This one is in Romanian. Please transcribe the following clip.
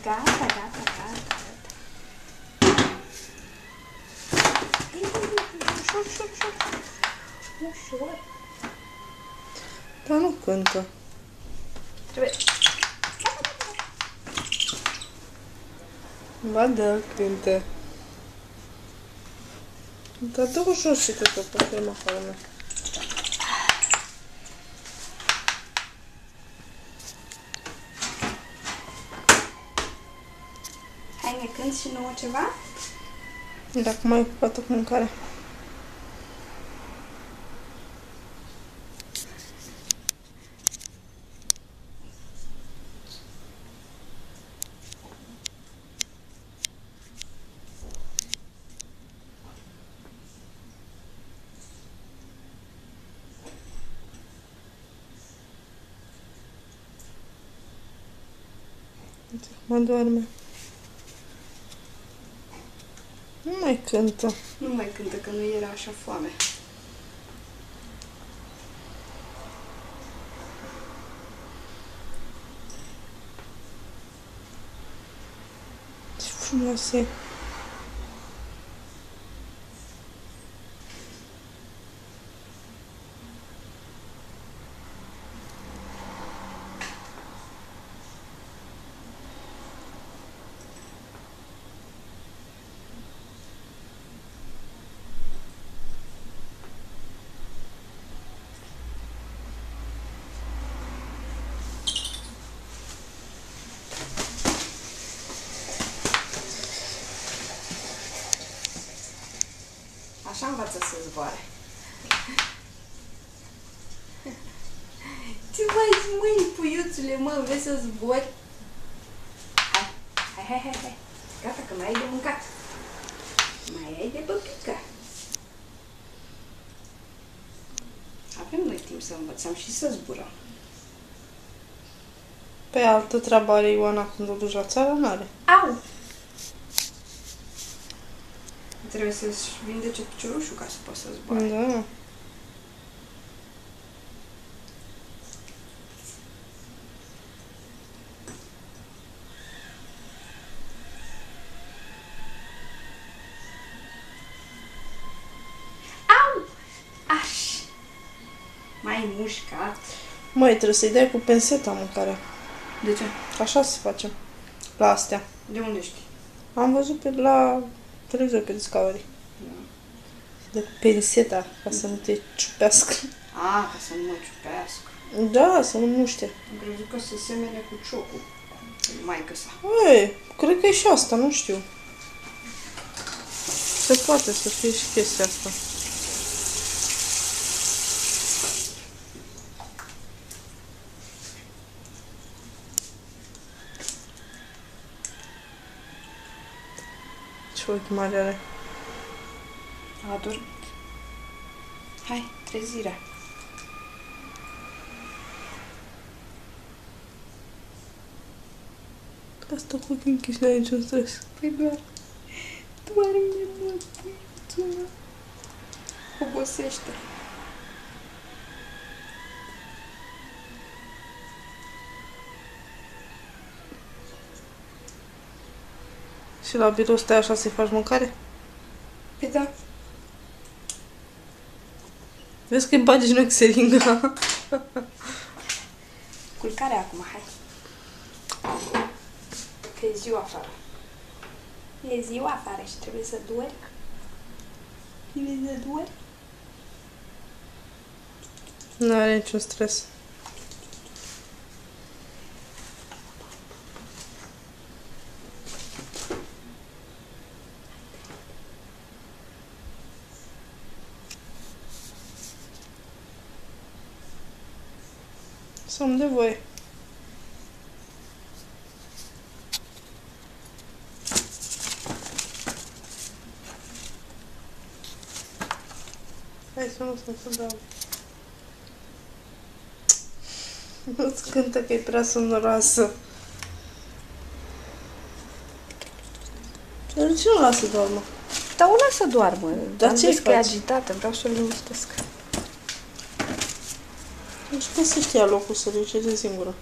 Gata, gata, gata. Ușor, ușor, ușor. Ușor. Dar nu cântă. Trebuie... Ba da, cântă. Dar dă-o jos și te pe crema afară. Hai, ne cânti și nouă ceva? Dacă mai ai ocupat cu mâncarea. Mă doarme. Nu mai cântă. Nu mai cântă, că nu era așa foame. Ce frumos e. Așa învață să zboare. Ce faci, măi, puiuțule, mă, vrei să zbori? Hai, hai, hai, hai, hai. Gata, că mai ai de mâncat. Mai ai de băpică. Avem noi timp să învățăm și să zburăm. Pe altă treabă are Ioana când o duci la țară, n-are. Au! Trebuie să-și vindece piciorușul ca să poată să zboare. Da. Au! Aș! Mai mușcat. Măi, trebuie să-i dai cu penseta mâncarea. De ce? Așa se face. La astea. De unde știi? Am văzut pe la televizor pe Discovery. De cu penseta, ca să nu te ciupească. A, ca să nu mă ciupească. Da, să nu muște. Am crezut că se semene cu ciocul. Maică sa. Ei, cred că e și asta, nu știu. Se poate să fie și chestia asta. Ce ochi mari are. A adormit. Hai, trezirea. Asta cu ochii închiși, n-ai niciun stres. Păi doar. Doarme mult, puiuțul. Obosește. Și la birou stai așa să-i faci mâncare? Păi da. Vezi că-i bagi în ochi seringa. Culcare acum, hai. Că e ziua afară. E ziua afară și trebuie să dori. Trebuie să dori. Nu are niciun stres. Să-mi de voie. Hai să nu se dau. Nu-ți cântă că e prea sonoroasă. Dar de ce nu lasă doarmă? Dar o lasă doarmă. Dar ce că e faci? agitată, vreau să o liniștesc. Deci găsește ea locul să lucreze singură.